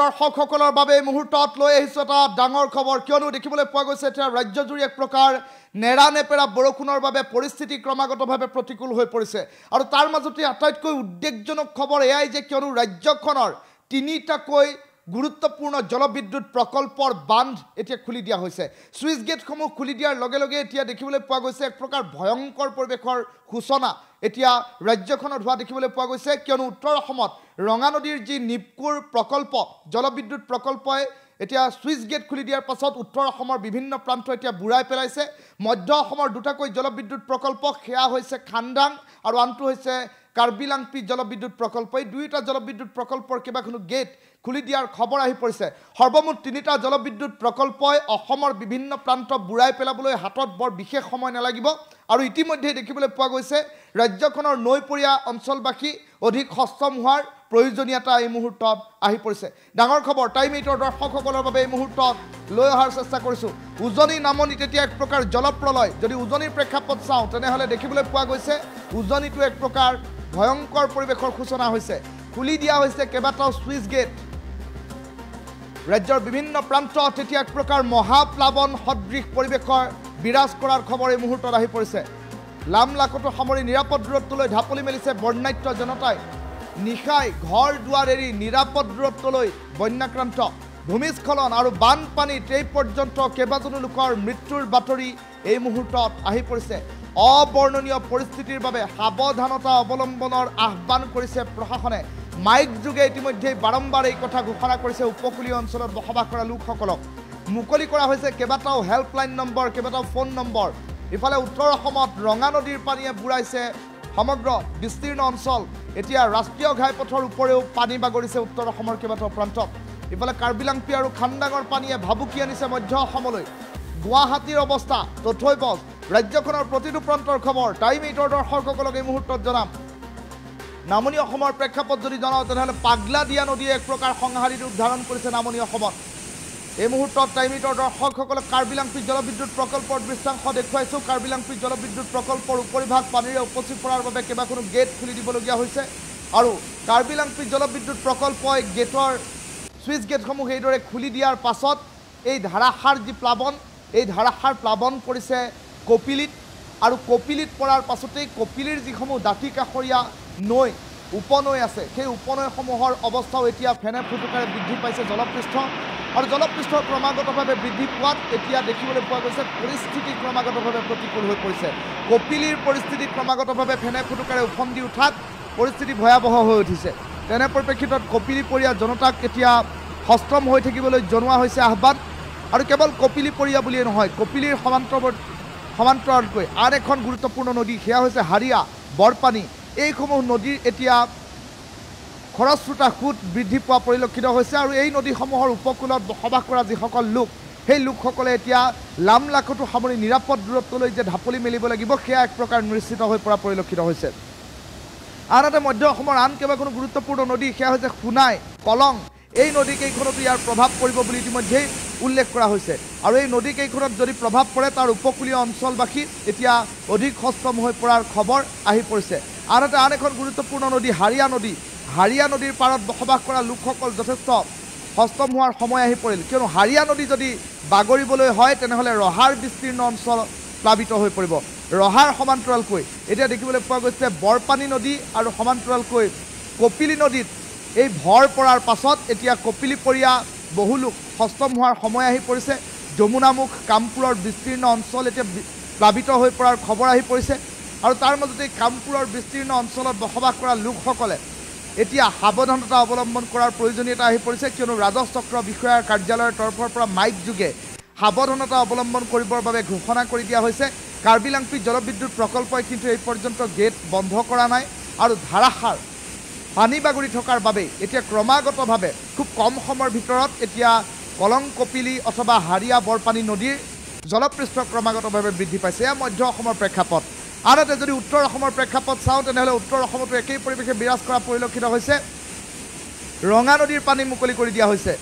দৰ্শকসকলৰ বাবে এই মুহূৰ্তত লৈ আহিছোঁ এটা ডাঙৰ খবৰ কিয়নো দেখিবলৈ পোৱা গৈছে এতিয়া ৰাজ্যজুৰি এক প্ৰকাৰ নেৰানেপেৰা বৰষুণৰ বাবে পৰিস্থিতি ক্ৰমাগতভাৱে প্ৰতিকূল হৈ পৰিছে আৰু তাৰ মাজতে আটাইতকৈ উদ্বেগজনক খবৰ এয়াই যে কিয়নো ৰাজ্যখনৰ তিনিটাকৈ গুৰুত্বপূৰ্ণ জলবিদ্যুৎ প্ৰকল্পৰ বান্ধ এতিয়া খুলি দিয়া হৈছে সুইচ গেটসমূহ খুলি দিয়াৰ লগে লগে এতিয়া দেখিবলৈ পোৱা গৈছে এক প্ৰকাৰ ভয়ংকৰ পৰিৱেশৰ সূচনা এতিয়া ৰাজ্যখনত হোৱা দেখিবলৈ পোৱা গৈছে কিয়নো উত্তৰ অসমত ৰঙা নদীৰ যি নিপকুৰ প্ৰকল্প জলবিদ্যুৎ প্ৰকল্পই এতিয়া সুইচ গেট খুলি দিয়াৰ পাছত উত্তৰ অসমৰ বিভিন্ন প্ৰান্ত এতিয়া বুঢ়াই পেলাইছে মধ্য অসমৰ দুটাকৈ জলবিদ্যুৎ প্ৰকল্প সেয়া হৈছে খান্দাং আৰু আনটো হৈছে কাৰ্বিলাংপি জলবিদ্যুৎ প্ৰকল্প এই দুইটা জলবিদ্যুৎ প্ৰকল্পৰ কেইবাখনো গেট খুলি দিয়াৰ খবৰ আহি পৰিছে সৰ্বমুঠ তিনিটা জলবিদ্যুৎ প্ৰকল্পই অসমৰ বিভিন্ন প্ৰান্ত বুঢ়াই পেলাবলৈ হাতত বৰ বিশেষ সময় নালাগিব আৰু ইতিমধ্যে দেখিবলৈ পোৱা গৈছে ৰাজ্যখনৰ নৈপৰীয়া অঞ্চলবাসী অধিক সক্ষম হোৱাৰ প্ৰয়োজনীয়তা এই মুহূৰ্তত আহি পৰিছে ডাঙৰ খবৰ টাইম 8 দৰ্শকসকলৰ বাবে এই মুহূৰ্তত লৈ অহাৰ চেষ্টা কৰিছোঁ উজনি নামনি তেতিয়া এক প্ৰকাৰ জলপ্ৰলয় যদি উজনিৰ প্ৰেক্ষাপট চাওঁ তেনেহ'লে দেখিবলৈ পোৱা গৈছে উজনিটো এক প্ৰকাৰ ভয়ংকৰ পৰিৱেশৰ সূচনা হৈছে খুলি দিয়া হৈছে কেইবাটাও সুইচ গেট ৰাজ্যৰ বিভিন্ন প্ৰান্তত এতিয়া এক প্ৰকাৰ মহাপ্লাৱন সদৃশ পৰিৱেশৰ বিৰাজ কৰাৰ খবৰ এই মুহূৰ্তত আহি পৰিছে লামলাকটো সামৰি নিৰাপদ দূৰত্বলৈ ঢাপলি মেলিছে বৰ্ণাঢ্য জনতাই নিশাই ঘৰ দুৱাৰ এৰি নিৰাপদ দূৰত্বলৈ বন্যাক্ৰান্ত ভূমিস্খলন আৰু বানপানীত এই পৰ্যন্ত কেইবাজনো লোকৰ মৃত্যুৰ বাতৰি এই মুহূৰ্তত আহি পৰিছে অবৰ্ণনীয় পৰিস্থিতিৰ বাবে সাৱধানতা অৱলম্বনৰ আহ্বান কৰিছে প্ৰশাসনে মাইক যোগে ইতিমধ্যে বাৰম্বাৰ এই কথা ঘোষণা কৰিছে উপকূলীয় অঞ্চলত বসবাস কৰা লোকসকলক মুকলি কৰা হৈছে কেইবাটাও হেল্পলাইন নম্বৰ কেইবাটাও ফোন নম্বৰ ইফালে উত্তৰ অসমত ৰঙা নদীৰ পানীয়ে বুঢ়াইছে সমগ্ৰ বিস্তীৰ্ণ অঞ্চল এতিয়া ৰাষ্ট্ৰীয় ঘাইপথৰ ওপৰেও পানী বাগৰিছে উত্তৰ অসমৰ কেইবাটাও প্ৰান্তত ইফালে কাৰ্বিলাংপি আৰু খান্দাঙৰ পানীয়ে ভাবুকি আনিছে মধ্য অসমলৈ গুৱাহাটীৰ অৱস্থা তথৈবচ ৰাজ্যখনৰ প্ৰতিটো প্ৰান্তৰ খবৰ টাইম 8 দৰ্শকসকলক এই মুহূৰ্তত জনাম নামনি অসমৰ প্ৰেক্ষাপট যদি জনাওঁ তেনেহ'লে পাগলা দিয়া নদীয়ে এক প্ৰকাৰ সংহাৰী ৰূপ ধাৰণ কৰিছে নামনি অসমত এই মুহূৰ্তত টাইম 8 দৰ্শকসকলক কাৰ্বিলাংপি জলবিদ্যুৎ প্ৰকল্পৰ দৃশ্যাংশ দেখুৱাইছোঁ কাৰ্বিলাংপি জলবিদ্যুৎ প্ৰকল্পৰ উপৰিভাগ পানীৰে উপচি পৰাৰ বাবে কেইবাখনো গেট খুলি দিবলগীয়া হৈছে আৰু কাৰ্বিলাংপি জলবিদ্যুৎ প্ৰকল্পই গেটৰ সুইচ গেটসমূহ এইদৰে খুলি দিয়াৰ পাছত এই ধাৰাসাৰ যি প্লাৱন এই ধাৰাসাৰ প্লাৱন পৰিছে কপিলিত আৰু কপিলিত পৰাৰ পাছতেই কপিলিৰ যিসমূহ দাঁতি কাষৰীয়া নৈ উপনৈ আছে সেই উপনৈসমূহৰ অৱস্থাও এতিয়া ফেনে ফুটুকাৰে বৃদ্ধি পাইছে জলপৃষ্ঠ আৰু জলপৃষ্ঠ ক্ৰমাগতভাৱে বৃদ্ধি পোৱাত এতিয়া দেখিবলৈ পোৱা গৈছে পৰিস্থিতি ক্ৰমাগতভাৱে প্ৰতিকূল হৈ পৰিছে কপিলিৰ পৰিস্থিতি ক্ৰমাগতভাৱে ফেনে ফুটুকাৰে উফন্দি উঠাত পৰিস্থিতি ভয়াৱহ হৈ উঠিছে তেনে পৰিপ্ৰেক্ষিতত কপিলিপৰীয়া জনতাক এতিয়া সষ্টম হৈ থাকিবলৈ জনোৱা হৈছে আহ্বান আৰু কেৱল কপিলিপৰীয়া বুলিয়ে নহয় কপিলিৰ সমান্তৰালকৈ আন এখন গুৰুত্বপূৰ্ণ নদী সেয়া হৈছে হাৰিয়া বৰপানী এইসমূহ নদীৰ এতিয়া খৰস্ৰোতা সুত বৃদ্ধি পোৱা পৰিলক্ষিত হৈছে আৰু এই নদীসমূহৰ উপকূলত বসবাস কৰা যিসকল লোক সেই লোকসকলে এতিয়া লামলাকটো সামৰি নিৰাপদ দূৰত্বলৈ যে ঢাপলি মেলিব লাগিব সেয়া এক প্ৰকাৰ নিশ্চিত হৈ পৰা পৰিলক্ষিত হৈছে আনহাতে মধ্য অসমৰ আন কেইবাখনো গুৰুত্বপূৰ্ণ নদী সেয়া হৈছে সোণাই কলং এই নদীকেইখনতো ইয়াৰ প্ৰভাৱ পৰিব বুলি ইতিমধ্যেই উল্লেখ কৰা হৈছে আৰু এই নদীকেইখনত যদি প্ৰভাৱ পৰে তাৰ উপকূলীয় অঞ্চলবাসী এতিয়া অধিক সষ্টম হৈ পৰাৰ খবৰ আহি পৰিছে আনহাতে আন এখন গুৰুত্বপূৰ্ণ নদী হাৰিয়া নদীৰ পাৰত বসবাস কৰা লোকসকল যথেষ্ট সষ্টম হোৱাৰ সময় আহি পৰিল কিয়নো হাৰিয়া নদী যদি বাগৰিবলৈ হয় তেনেহ'লে ৰহাৰ বিস্তীৰ্ণ অঞ্চল প্লাবিত হৈ পৰিব ৰহাৰ সমান্তৰালকৈ এতিয়া দেখিবলৈ পোৱা গৈছে বৰপানী নদী আৰু সমান্তৰালকৈ কপিলি নদীত এই ভৰ পৰাৰ পাছত এতিয়া কপিলিপৰীয়া বহু লোক সষ্টম হোৱাৰ সময় আহি পৰিছে যমুনামুখ কামপুৰৰ বিস্তীৰ্ণ অঞ্চল এতিয়া প্লাবিত হৈ পৰাৰ খবৰ আহি পৰিছে আৰু তাৰ মাজতে কামপুৰৰ বিস্তীৰ্ণ অঞ্চলত বসবাস কৰা লোকসকলে এতিয়া সাৱধানতা অৱলম্বন কৰাৰ প্ৰয়োজনীয়তা আহি পৰিছে কিয়নো ৰাজহ চক্ৰ বিষয়াৰ কাৰ্যালয়ৰ তৰফৰ পৰা মাইক যোগে সাৱধানতা অৱলম্বন কৰিবৰ বাবে ঘোষণা কৰি দিয়া হৈছে কাৰ্বিলাংপি জলবিদ্যুৎ প্ৰকল্পই কিন্তু এই পৰ্যন্ত গেট বন্ধ কৰা নাই আৰু ধাৰাসাৰ পানী বাগৰি থকাৰ বাবে এতিয়া ক্ৰমাগতভাৱে খুব কম সময়ৰ ভিতৰত এতিয়া কলং কপিলি অথবা হাৰিয়া বৰপানী নদীৰ জলপৃষ্ঠ ক্ৰমাগতভাৱে বৃদ্ধি পাইছে এয়া মধ্য অসমৰ প্ৰেক্ষাপট আনহাতে যদি উত্তৰ অসমৰ প্ৰেক্ষাপট চাওঁ তেনেহ'লে উত্তৰ অসমতো একেই পৰিৱেশে বিৰাজ কৰা পৰিলক্ষিত হৈছে ৰঙা নদীৰ পানী মুকলি কৰি দিয়া হৈছে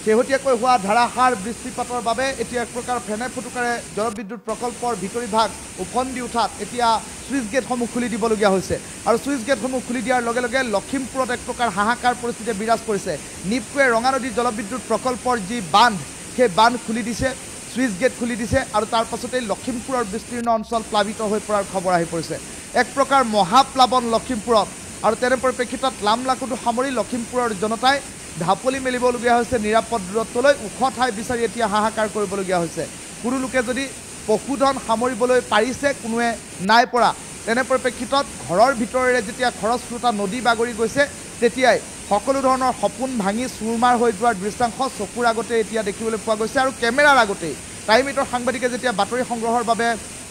শেহতীয়াকৈ হোৱা ধাৰাসাৰ বৃষ্টিপাতৰ বাবে এতিয়া এক প্ৰকাৰ ফেনে ফুটুকাৰে জলবিদ্যুৎ প্ৰকল্পৰ ভিতৰি ভাগ উফন্দি উঠাত এতিয়া চুইচ গেটসমূহ খুলি দিবলগীয়া হৈছে আৰু চুইচ গেটসমূহ খুলি দিয়াৰ লগে লগে লখিমপুৰত এক প্ৰকাৰ হাহাকাৰ পৰিস্থিতিয়ে বিৰাজ কৰিছে। নিপকোৱে ৰঙানদী জলবিদ্যুৎ প্ৰকল্পৰ যি বান্ধ সেই বান্ধ খুলি দিছে, চুইচ গেট খুলি দিছে আৰু তাৰ পাছতেই লখিমপুৰৰ বিস্তীৰ্ণ অঞ্চল প্লাবিত হৈ পৰাৰ খবৰ আহি পৰিছে। এক প্ৰকাৰ মহাপ্লাৱন লখিমপুৰত আৰু তেনে পৰিপ্ৰেক্ষিতত লামলাকুটু সামৰি লখিমপুৰৰ জনতাই ঢাপলি মেলিবলগীয়া হৈছে নিৰাপদ দূৰত্বলৈ, ওখ ঠাই বিচাৰি এতিয়া হাহাকাৰ কৰিবলগীয়া হৈছে। কোনো লোকে যদি পশুধন সামৰিবলৈ পাৰিছে, কোনোৱে নাই পৰা। তেনে পৰিপ্ৰেক্ষিতত ঘৰৰ ভিতৰেৰে যেতিয়া খৰস্ৰোতা নদী বাগৰি গৈছে তেতিয়াই সকলো ধৰণৰ সপোন ভাঙি চুৰমাৰ হৈ যোৱাৰ দৃশ্যাংশ চকুৰ আগতে এতিয়া দেখিবলৈ পোৱা গৈছে আৰু কেমেৰাৰ আগতেই টাইম 8ৰ সাংবাদিকে যেতিয়া বাতৰি সংগ্ৰহৰ বাবে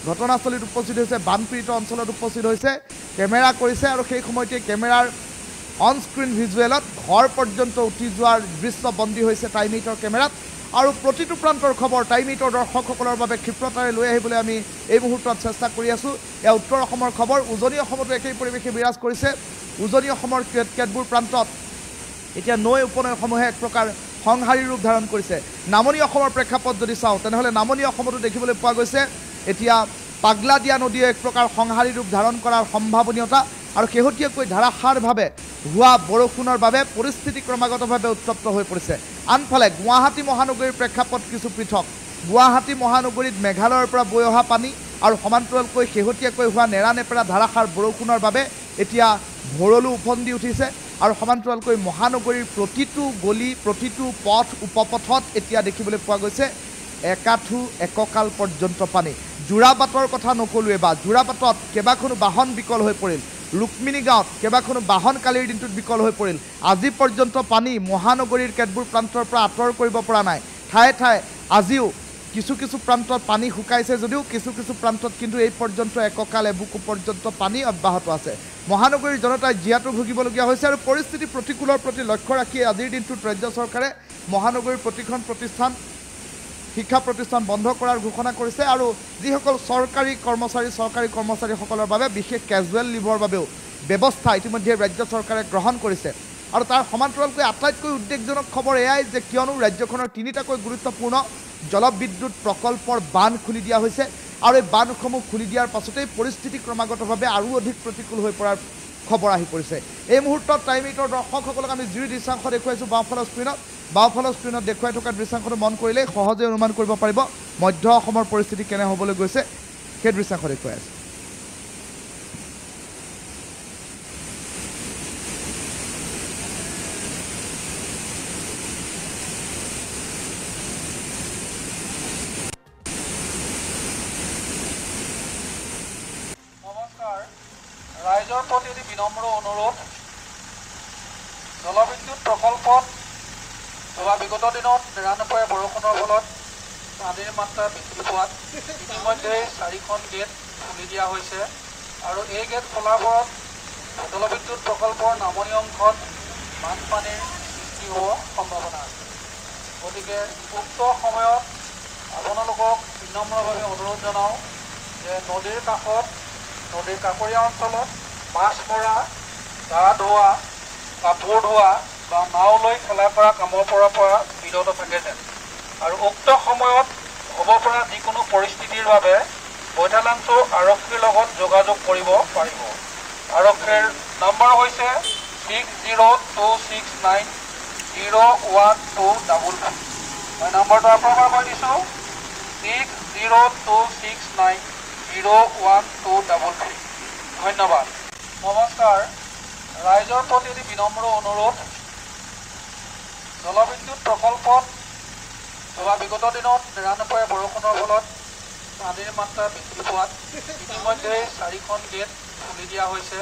ঘটনাস্থলীত উপস্থিত হৈছে, বানপীড়িত অঞ্চলত উপস্থিত হৈছে, কেমেৰা কৰিছে আৰু সেই সময়তে কেমেৰাৰ অন স্ক্ৰীন ভিজুৱেলত ঘৰ পৰ্যন্ত উঠি যোৱাৰ দৃশ্য বন্দী হৈছে টাইম 8ৰ কেমেৰাত। আৰু প্ৰতিটো প্ৰান্তৰ খবৰ টাইম 8ৰ দৰ্শকসকলৰ বাবে ক্ষিপ্ৰতাৰে লৈ আহিবলৈ আমি এই মুহূৰ্তত চেষ্টা কৰি আছোঁ। এয়া উত্তৰ অসমৰ খবৰ। উজনি অসমতো একেই পৰিৱেশে বিৰাজ কৰিছে। উজনি অসমৰ কেতবোৰ প্ৰান্তত এতিয়া নৈ উপনৈসমূহে এক প্ৰকাৰ সংহাৰী ৰূপ ধাৰণ কৰিছে। নামনি অসমৰ প্ৰেক্ষাপট যদি চাওঁ তেনেহ'লে নামনি অসমতো দেখিবলৈ পোৱা গৈছে এতিয়া পাগলা দিয়া নদীয়ে এক প্ৰকাৰ সংহাৰী ৰূপ ধাৰণ কৰাৰ সম্ভাৱনীয়তা আৰু শেহতীয়াকৈ ধাৰাসাৰভাৱে হোৱা বৰষুণৰ বাবে পৰিস্থিতি ক্ৰমাগতভাৱে উত্তপ্ত হৈ পৰিছে। আনফালে গুৱাহাটী মহানগৰীৰ প্ৰেক্ষাপট কিছু পৃথক। গুৱাহাটী মহানগৰীত মেঘালয়ৰ পৰা বৈ অহা পানী আৰু সমান্তৰালকৈ শেহতীয়াকৈ হোৱা নেৰানেপেৰা ধাৰাসাৰ বৰষুণৰ বাবে এতিয়া ভৰলু উফন্দি উঠিছে আৰু সমান্তৰালকৈ মহানগৰীৰ প্ৰতিটো গলি, প্ৰতিটো পথ, উপপথত এতিয়া দেখিবলৈ পোৱা গৈছে একাঠু এককাল পৰ্যন্ত পানী। যোৰাবাটৰ কথা নকলোৱে বা যোৰাবাটত কেইবাখনো বাহন বিকল হৈ পৰিল। ৰুক্মিণী গাঁৱত কেইবাখনো বাহন কালিৰ দিনটোত বিকল হৈ পৰিল। আজি পৰ্যন্ত পানী মহানগৰীৰ কেতবোৰ প্ৰান্তৰ পৰা আঁতৰ কৰিব পৰা নাই। ঠায়ে ঠায়ে আজিও কিছু কিছু প্ৰান্তত পানী শুকাইছে যদিও কিছু কিছু প্ৰান্তত কিন্তু এই পৰ্যন্ত এককাল এবুকু পৰ্যন্ত পানী অব্যাহত আছে। মহানগৰীৰ জনতাই জীয়াতু ভুগিবলগীয়া হৈছে আৰু পৰিস্থিতি প্ৰতিকূলৰ প্ৰতি লক্ষ্য ৰাখি আজিৰ দিনটোত ৰাজ্য চৰকাৰে মহানগৰীৰ প্ৰতিখন প্ৰতিষ্ঠান, শিক্ষা প্ৰতিষ্ঠান বন্ধ কৰাৰ ঘোষণা কৰিছে আৰু যিসকল চৰকাৰী কৰ্মচাৰীসকলৰ বাবে বিশেষ কেজুৱেল লিভৰ বাবেও ব্যৱস্থা ইতিমধ্যে ৰাজ্য চৰকাৰে গ্ৰহণ কৰিছে। আৰু তাৰ সমান্তৰালকৈ আটাইতকৈ উদ্বেগজনক খবৰ এয়াই যে কিয়নো ৰাজ্যখনৰ তিনিটাকৈ গুৰুত্বপূৰ্ণ জলবিদ্যুৎ প্ৰকল্পৰ বান্ধ খুলি দিয়া হৈছে আৰু এই বান্ধসমূহ খুলি দিয়াৰ পাছতেই পৰিস্থিতি ক্ৰমাগতভাৱে আৰু অধিক প্ৰতিকূল হৈ পৰাৰ খবৰ আহি পৰিছে। এই মুহূৰ্তত টাইম 8ৰ দৰ্শকসকলক আমি যি দৃশ্যাংশ দেখুৱাইছোঁ বাওঁফালৰ স্ক্ৰীণত দেখুৱাই থকা দৃশ্যাংশটো মন কৰিলেই সহজে অনুমান কৰিব পাৰিব মধ্য অসমৰ পৰিস্থিতি কেনে হ'বলৈ গৈছে। সেই দৃশ্যাংশ দেখুৱাই আছে। ৰাইজৰ প্ৰতি বিনম্ৰ অনুৰোধ, জলবিদ্যুৎ প্ৰকল্পত যোৱা বিগত দিনত নেৰানেপেৰা বৰষুণৰ ফলত পানীৰ মাত্ৰা বৃদ্ধি পোৱাত ইতিমধ্যে 4খন গেট খুলি দিয়া হৈছে আৰু এই গেট খোলাৰ ফলত জলবিদ্যুৎ প্ৰকল্পৰ নামনি অংশত বানপানীৰ সৃষ্টি হোৱাৰ সম্ভাৱনা আছে। গতিকে উক্ত সময়ত আপোনালোকক বিনম্ৰভাৱে অনুৰোধ জনাওঁ যে নদীৰ কাষত, নদীৰ কাষৰীয়া অঞ্চলত মাছ মৰা, গা ধোৱা, কাপোৰ ধোৱা বা নাও লৈ খেলা কৰা কামৰ পৰা বিৰত থাকে যেন। আৰু উক্ত সময়ত হ'ব পৰা যিকোনো পৰিস্থিতিৰ বাবে বৈঠালাংচ আৰক্ষীৰ লগত যোগাযোগ কৰিব পাৰিব। আৰক্ষীৰ নম্বৰ হৈছে 6026901233। মই নম্বৰটো আপোনাক কৈ দিছোঁ 6026901233। ধন্যবাদ। নমস্কাৰ। ৰাইজৰ প্ৰতি বিনম্ৰ অনুৰোধ, জলবিদ্যুৎ প্ৰকল্পত যোৱা বিগত দিনত নেৰানেপেৰা বৰষুণৰ ফলত পানীৰ মাত্ৰা বৃদ্ধি পোৱাত ইতিমধ্যে 4খন গেট খুলি দিয়া হৈছে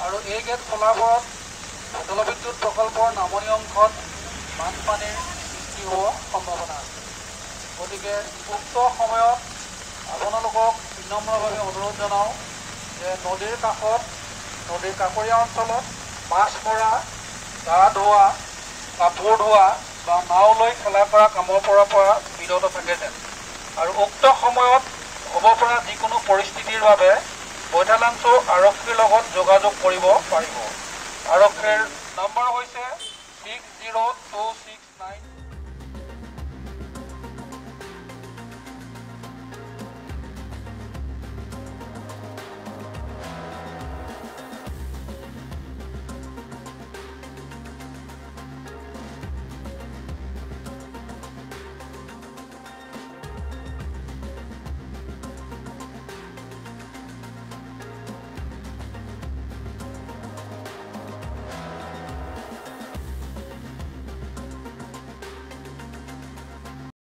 আৰু এই গেট খোলাৰ ফলত জলবিদ্যুৎ প্ৰকল্পৰ নামনি অংশত বানপানীৰ সৃষ্টি হোৱাৰ সম্ভাৱনা আছে। গতিকে উক্ত সময়ত আপোনালোকক বিনম্ৰভাৱে অনুৰোধ জনাওঁ যে নদীৰ কাষত, নদীৰ কাষৰীয়া অঞ্চলত মাছ মৰা, গা ধোৱা, কাপোৰ ধোৱা বা নাও লৈ খেলা কৰা কামৰ পৰা বিৰত থাকে যেন। আৰু উক্ত সময়ত হ'ব পৰা যিকোনো পৰিস্থিতিৰ বাবে বৈঠালাংচ আৰক্ষীৰ লগত যোগাযোগ কৰিব পাৰিব। আৰক্ষীৰ নম্বৰ হৈছে 602690